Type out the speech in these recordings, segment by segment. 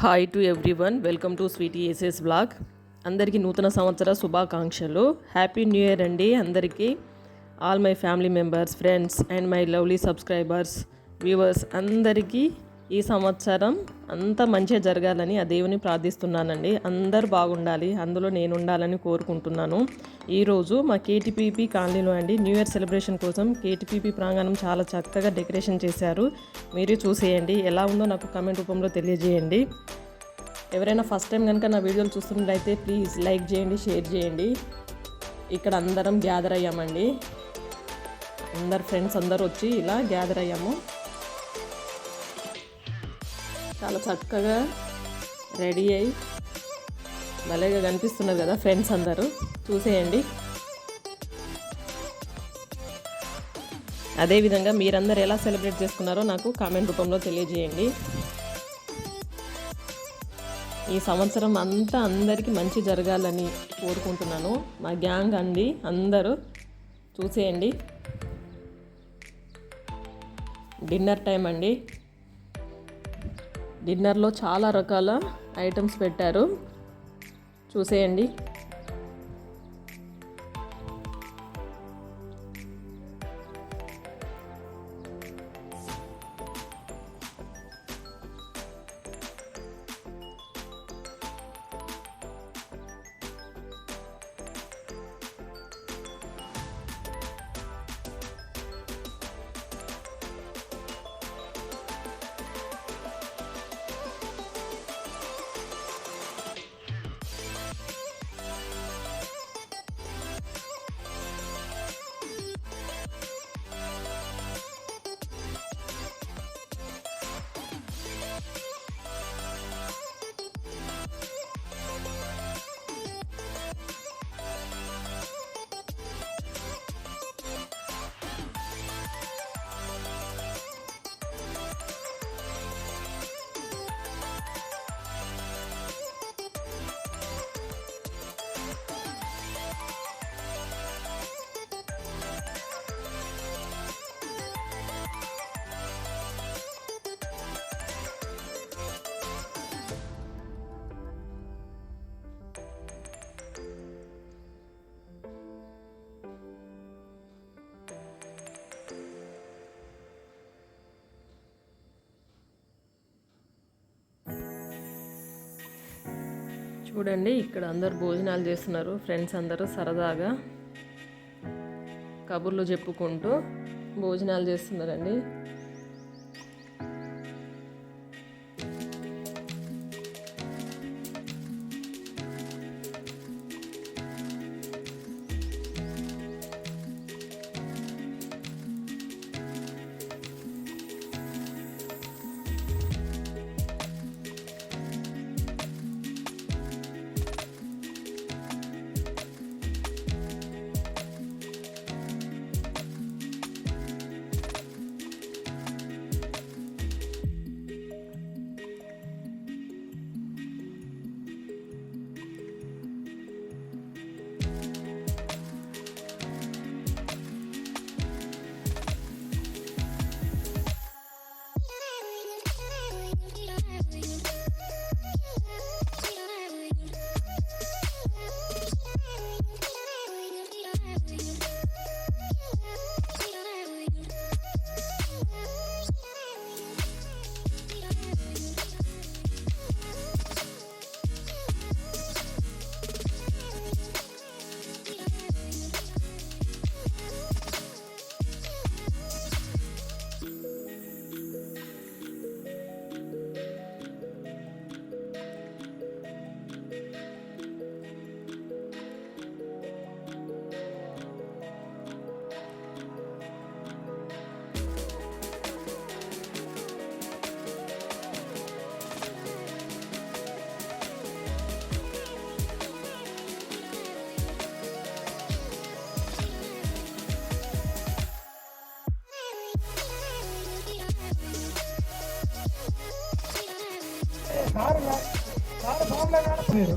Hi to everyone, welcome to Sweety SS blog. అందరికీ నూతన సంవత్సర శుభాకాంక్షలు. హ్యాపీ న్యూ ఇయర్ అండి అందరికీ. All my family members, friends and my lovely subscribers, viewers అందరికీ ఈ సంవత్సరం అంతా మంచిగా జరగాలని ఆ దేవుని ప్రార్థిస్తున్నానండి. అందరు బాగుండాలి, అందులో నేను ఉండాలని కోరుకుంటున్నాను. ఈరోజు మా కేటీపీపీ కాలనీలో అండి న్యూ ఇయర్ సెలబ్రేషన్ కోసం కేటీపీపీ ప్రాంగణం చాలా చక్కగా డెకరేషన్ చేశారు. మీరు చూసేయండి, ఎలా ఉందో నాకు కామెంట్ రూపంలో తెలియజేయండి. ఎవరైనా ఫస్ట్ టైం కనుక నా వీడియోలు చూస్తున్నట్లయితే ప్లీజ్ లైక్ చేయండి, షేర్ చేయండి. ఇక్కడ అందరం గ్యాదర్ అయ్యామండి. అందరు ఫ్రెండ్స్ అందరూ వచ్చి ఇలా గ్యాదర్ అయ్యాము. చాలా చక్కగా రెడీ అయ్యి భలేగా కనిపిస్తున్నారు కదా ఫ్రెండ్స్ అందరూ. చూసేయండి. అదేవిధంగా మీరందరూ ఎలా సెలబ్రేట్ చేసుకున్నారో నాకు కామెంట్ రూపంలో తెలియజేయండి. ఈ సంవత్సరం అంతా అందరికీ మంచి జరగాలని కోరుకుంటున్నాను. మా గ్యాంగ్ అండి అందరూ. చూసేయండి. డిన్నర్ టైం అండి. డిన్నర్లో చాలా రకాల ఐటమ్స్ పెట్టారు. చూసేయండి. చూడండి, ఇక్కడ అందరు భోజనాలు చేస్తున్నారు. ఫ్రెండ్స్ అందరూ సరదాగా కబుర్లు చెప్పుకుంటూ భోజనాలు చేస్తున్నారండి. మీరు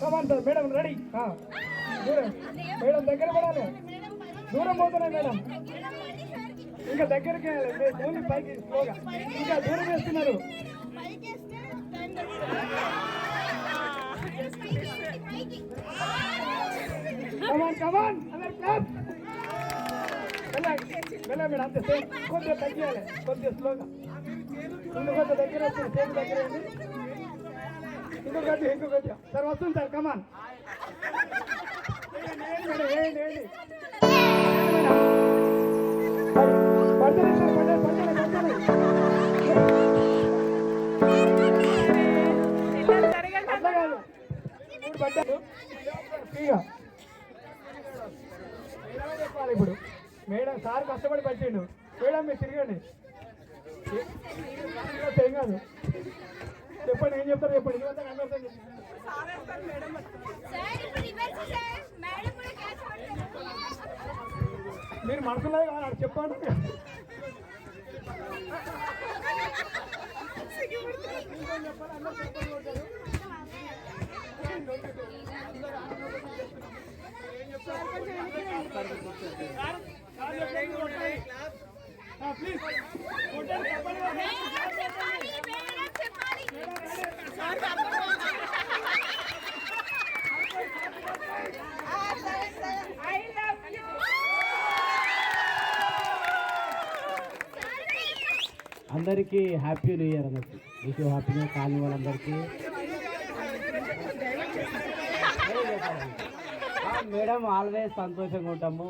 కమాన్ సార్ మేడం రెడీ దూరం మేడం దగ్గర పడాలి దూరం పోతున్నాయి మేడం ఇంకా దగ్గరికి వెళ్ళాలి ఓన్లీ పైకి స్లోగా ఇంకా దూరం వేస్తున్నారు కమాన్ కమాన్ అందరు క్లాప్ వెళ్ళా మేడం అంతే సేమ్ కొద్దిగా తగ్గియాలి కొద్దిగా స్లోగా ఇంకొక దగ్గర వచ్చి సేమ్ దగ్గర ఇంకొక సార్ వస్తుంది సార్ కమాన్ వేయండి పడుతుంది సార్ పడుతుంది అట్లా కాదు మూడు పడ్డారు ఫ్రీగా చెప్పాలి ఇప్పుడు మేడం సార్ కష్టపడి పట్టిండు మేడం మీరు తిరగండి ఏం కాదు చెప్పండి ఏం చెప్తారు చెప్పండి మీరు మనసులో కాదు చెప్పండి ప్లీజ్ అందరికీ హ్యాపీ న్యూ ఇయర్ అన్నట్టు మీకు హ్యాపీ న్యూ ఇయర్ కాలనీ వాళ్ళందరికీ మేడం ఆల్వేస్ సంతోషంగా ఉంటాము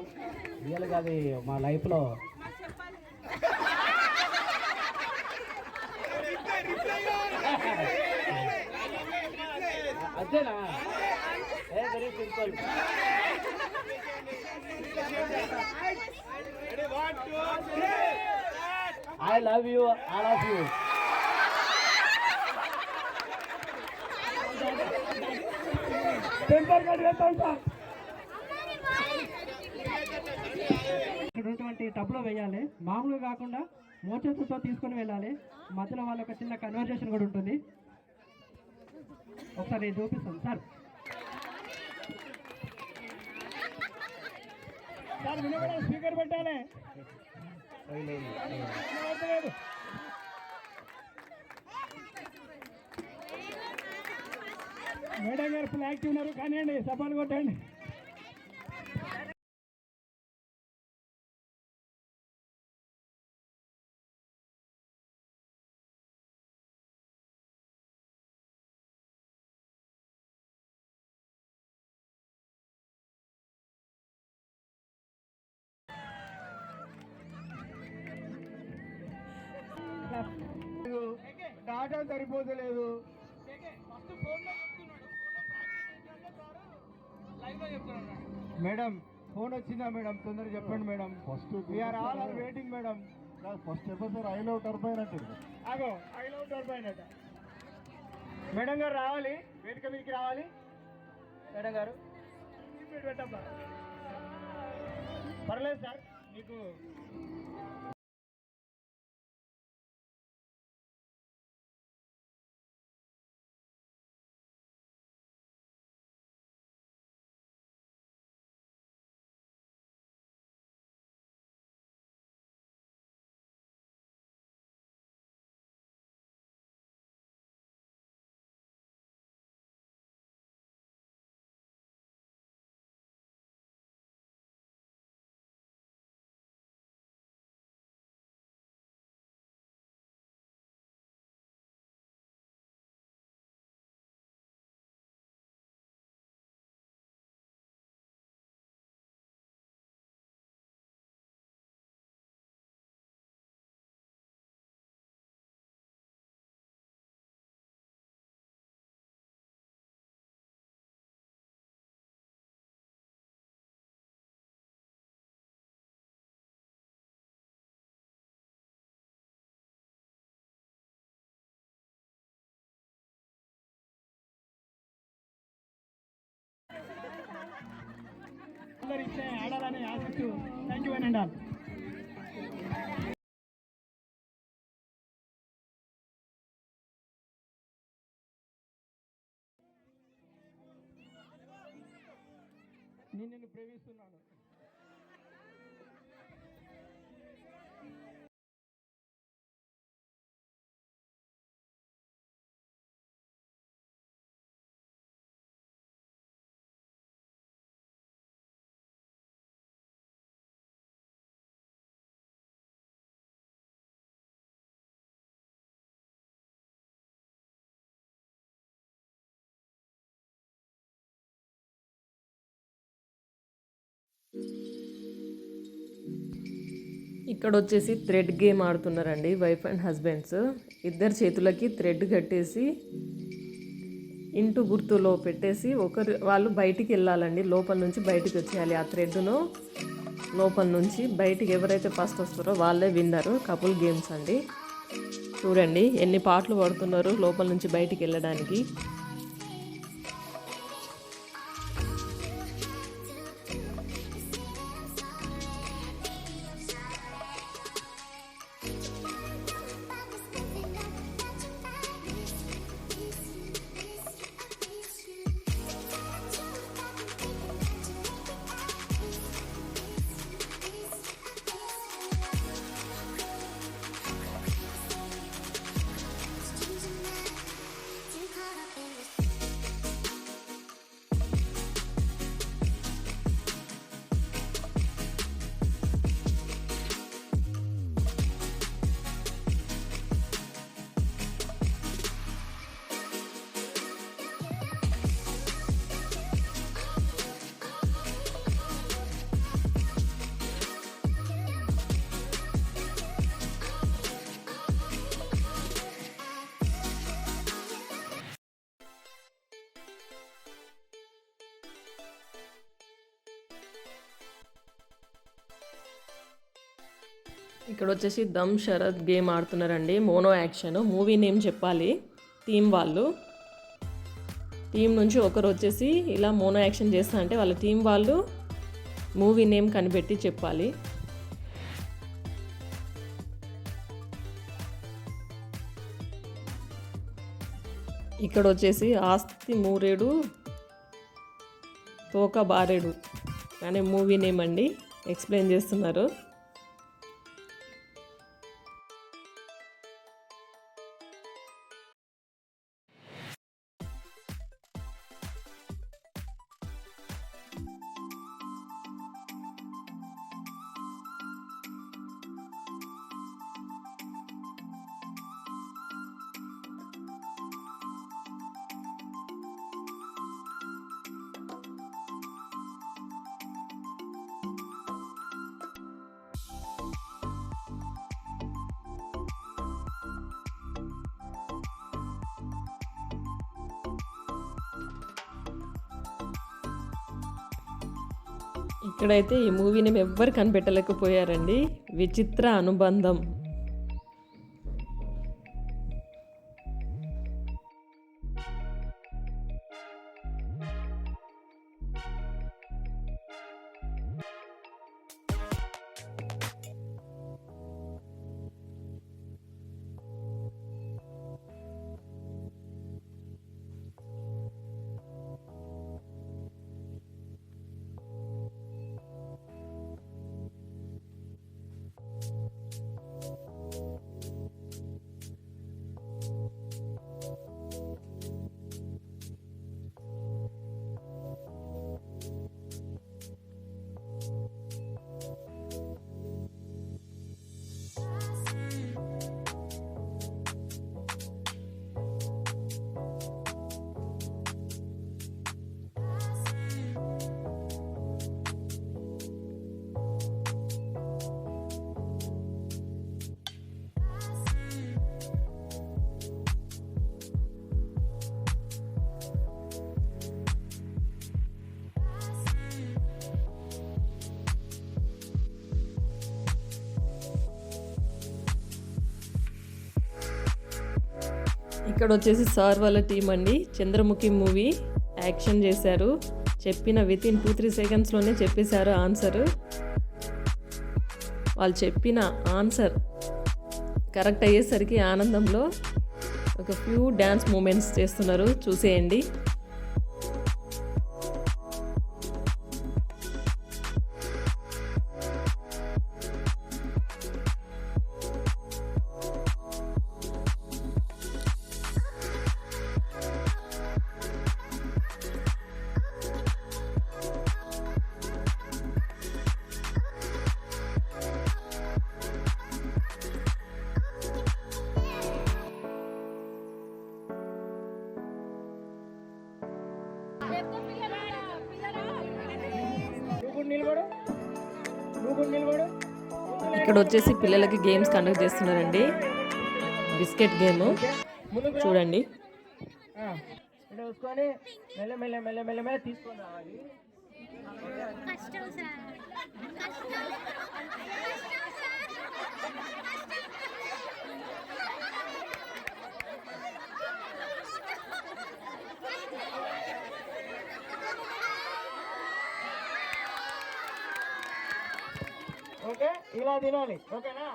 రియల్గా అది మా లైఫ్లో అంతేనా very simple I love you, all of you. ఇక్కడ ఉన్నటువంటి టబ్లో వేయాలి మామూలుగా కాకుండా మోచేతులతో తీసుకొని వెళ్ళాలి మధ్యలో వాళ్ళ ఒక చిన్న కన్వర్జేషన్ కూడా ఉంటుంది ఒకసారి నేను చూపిస్తాను సార్ సార్ వినబడే స్పీకర్ పెట్టాలి మేడం గారు ఫుల్ యాక్టివ్ ఉన్నారు కానీ సపాలు కొట్టండి డాటా సరిపోతలేదు మేడం ఫోన్ వచ్చిందా మేడం తొందరగా చెప్పండి madam first we are all are waiting madam first చెప్పండి సార్ ఐ లవ్ టర్బైన్ అంటే అగో ఐ లవ్ టర్బైన్ అట మేడం గారు రావాలి వేదిక మీదకి రావాలి మేడం గారు పెట్టబ్బా పర్లేదు సార్ మీకు అందరూ ఇచ్చే ఆడాలని ఆశిస్తూ థ్యాంక్ యూ అండ్ నిన్ను ప్రేమిస్తున్నాను. ఇక్కడ వచ్చేసి థ్రెడ్ గేమ్ ఆడుతున్నారండి వైఫ్ అండ్ హస్బెండ్స్. ఇద్దరు చేతులకి థ్రెడ్ కట్టేసి ఇంటూ గుర్తులో పెట్టేసి వాళ్ళు బయటికి వెళ్ళాలండి. లోపల నుంచి బయటికి వచ్చేయాలి. ఆ థ్రెడ్ను లోపల నుంచి బయటికి ఎవరైతే ఫస్ట్ వస్తారో వాళ్ళే విన్నరు. కపుల్ గేమ్స్ అండి. చూడండి ఎన్ని పాటలు పడుతున్నారు లోపల నుంచి బయటికి వెళ్ళడానికి. ఇక్కడ వచ్చేసి దమ్ షరత్ గేమ్ ఆడుతున్నారండి. Mono action. మూవీ నేమ్ చెప్పాలి టీం వాళ్ళు. టీం నుంచి ఒకరు వచ్చేసి ఇలా మోనో యాక్షన్ చేస్తా అంటే వాళ్ళ టీం వాళ్ళు మూవీ నేమ్ కనిపెట్టి చెప్పాలి. ఇక్కడ వచ్చేసి ఆస్తి మూరేడు తోక బారేడు అనే మూవీ నేమ్ అండి ఎక్స్ప్లెయిన్ చేస్తున్నారు. ఇక్కడైతే ఈ మూవీ నేమ్ ఎవ్వరు కనిపెట్టలేకపోయారండి. విచిత్ర అనుబంధం. ఇక్కడ వచ్చేసి సార్ వాళ్ళ టీం అండి. చంద్రముఖి మూవీ యాక్షన్ చేశారు. చెప్పిన వితిన్ 2-3 సెకండ్స్లోనే చెప్పేశారు ఆన్సరు. వాళ్ళు చెప్పిన ఆన్సర్ కరెక్ట్ అయ్యేసరికి ఆనందంలో ఒక ఫ్యూ డ్యాన్స్ మూమెంట్స్ చేస్తున్నారు, చూసేయండి. ఇక్కడ వచ్చేసి పిల్లలకి గేమ్స్ కండక్ట్ చేస్తున్నారండి. బిస్కెట్ గేమ్ ముందుకు రా. చూడండి. ఇట్లా చూసుకొని మెల్ల మెల్ల మెల్ల మెల్ల మెల్ల తీసుకొని రావాలి. కష్టం సార్ ఓకే, ఇలా తినాలి. ఓకేనా?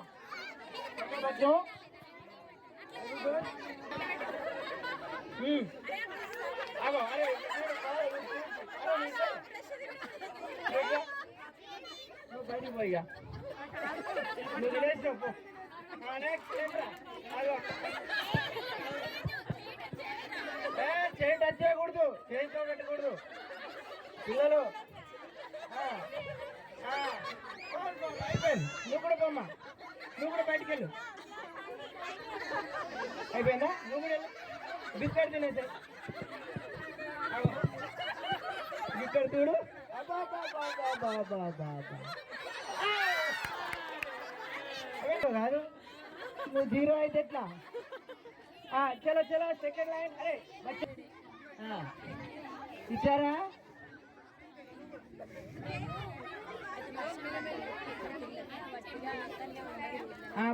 ఓకే బచ్చు. ఆగో, అరే నువ్వు బయటికి పోయిగా నువ్వు తినేసి చెప్పు. చేయి టచ్ చేయకూడదు, చేయితో పెట్టకూడదు పిల్లలు. అయిపోయింది. నువ్వు కూడా పోమ్మా, నువ్వు కూడా బయటికి వెళ్ళు. అయిపోయిందా? నువ్వు కూడా వెళ్ళు. బిస్కెట్ తినేసే ఇక్కడ చూడు. కాదు, నువ్వు జీరో అయితే ఎట్లా? చలో చలో, సెకండ్ లైన్. అరే ఇచ్చారా?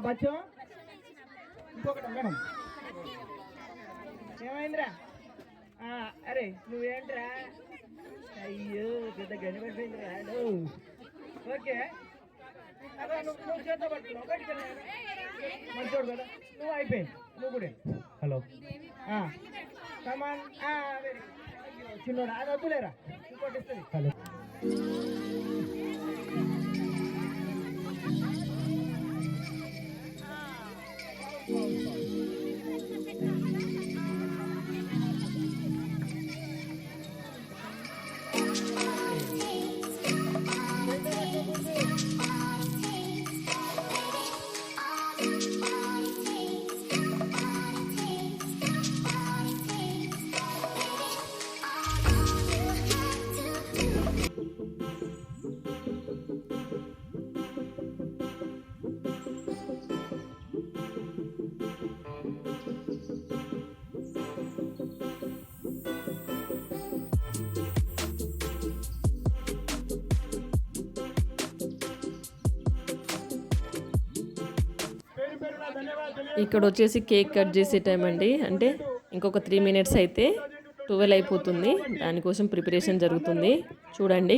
బచ్చు ఇంకొకటి మేడం. ఏమైందిరా? అరే నువ్వేంట్రా? అయ్యో పెద్ద గనిపడిపోయిందిరా. ఓకే, అదే నువ్వు చేత పట్టుకున్నావు, బయటికి మంచోడు కదా నువ్వు. అయిపోయింది, నువ్వు కూడా. Hello come on. చిన్నోడా, అది వద్దులేరా, ఇంకోటి ఇస్తుంది. హలో ఇక్కడ వచ్చేసి కేక్ కట్ చేసే టైం అండి. అంటే ఇంకొక 3 minutes అయితే 12 అయిపోతుంది. దానికోసం ప్రిపరేషన్ జరుగుతుంది. చూడండి.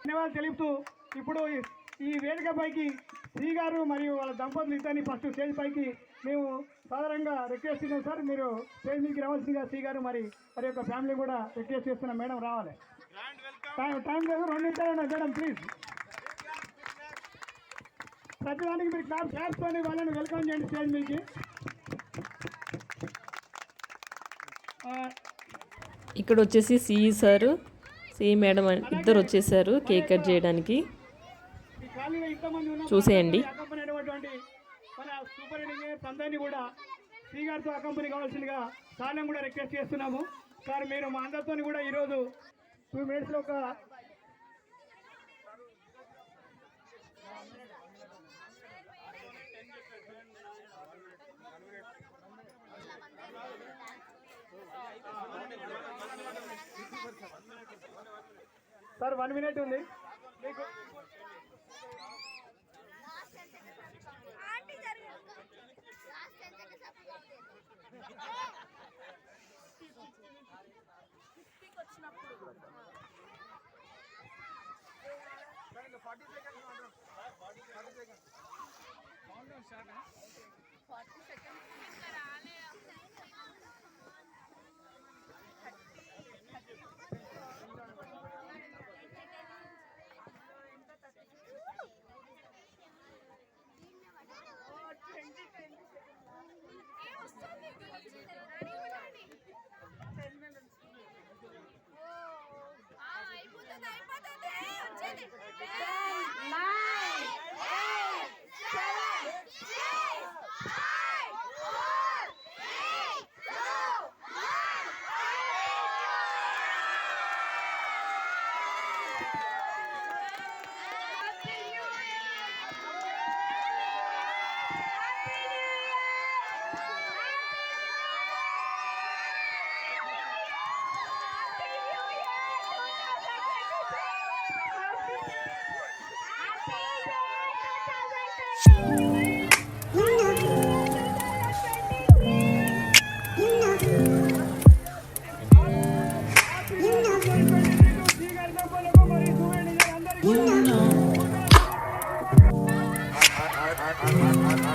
ధన్యవాదాలు తెలుపుతూ ఇప్పుడు ఈ వేదిక పైకి శ్రీ గారు మరియు వాళ్ళ దంపతులు ఇద్దరిని ఫస్ట్ స్టేజ్ పైకి మేము సాధారణంగా రిక్వెస్ట్ చేస్తున్నాం సార్. మీరు స్టేజ్ మీదకి రావాల్సిందిగా శ్రీ గారు మరి వారి యొక్క ఫ్యామిలీ కూడా రిక్వెస్ట్ చేస్తున్నాం. మేడం రావాలి. టైం లేదు, 2 నిమిషాలు మేడం ప్లీజ్. ప్రతిదానికి మీరు క్లాప్స్ కొని వాళ్ళని వెల్కమ్ చేయండి స్టేజ్ మీదకి. ఇక్కడ వచ్చేసి సిఈ సారు, సిఈ మేడం ఇద్దరు వచ్చేసారు కేక్ కట్ చేయడానికి. చూసేయండి. మన సూపర్ ఇంజనీర్స్ అందరినీ కూడా శ్రీ గారితో అకంపెనీ కావాల్సిందిగా సార్ని కూడా రిక్వెస్ట్ చేస్తున్నాము. సార్ మీరు మా అందరితో కూడా ఈరోజు 2 minutes ఒక సార్ 1 minute ఉంది మీకు.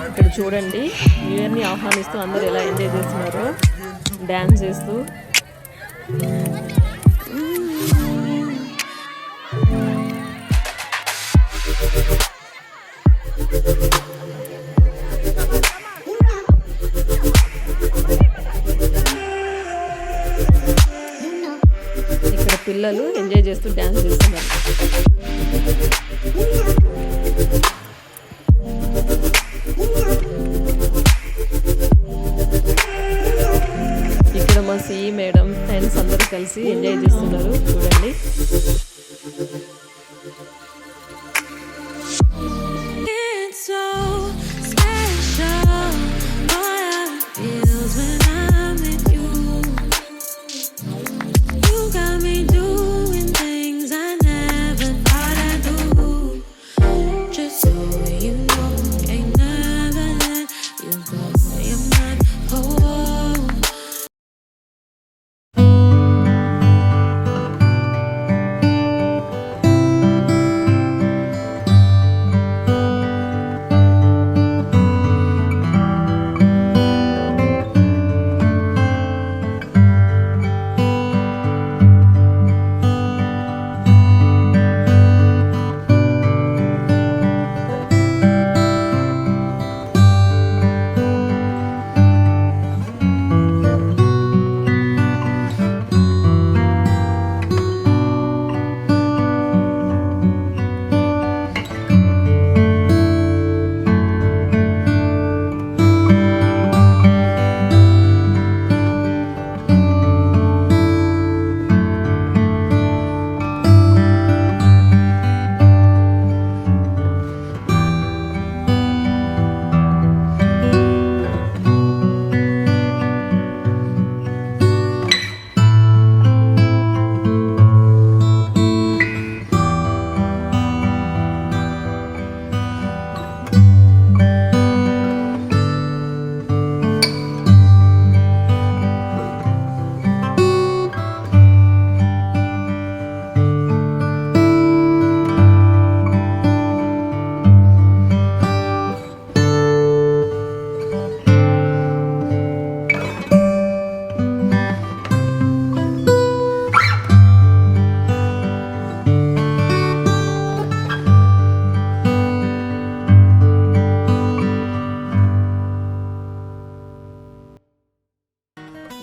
ఇక్కడ చూడండి, న్యూ ఇయర్ని ఆహ్వానిస్తూ అందరూ ఎలా ఎంజాయ్ చేస్తున్నారో, డ్యాన్స్ చేస్తూ. ఇక్కడ పిల్లలు ఎంజాయ్ చేస్తూ డ్యాన్స్ చేస్తున్నారు. ఇక్కడ మా సిఈ మేడం ఫ్రెండ్స్ అందరూ కలిసి ఎంజాయ్ చేస్తున్నారు చూడండి.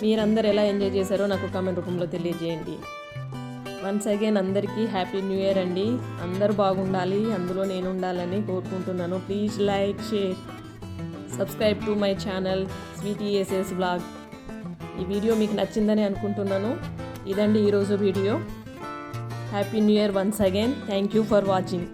మీరందరూ ఎలా ఎంజాయ్ చేశారో నాకు కామెంట్ రూపంలో తెలియజేయండి. వన్స్ అగైన్ అందరికీ హ్యాపీ న్యూ ఇయర్ అండి. అందరూ బాగుండాలి, అందులో నేను ఉండాలని కోరుకుంటున్నాను. Please like, share, subscribe to my channel Sweety SS blog. ఈ వీడియో మీకు నచ్చిందని అనుకుంటున్నాను. ఇదండి ఈరోజు video. Happy new year once again. Thank you for watching.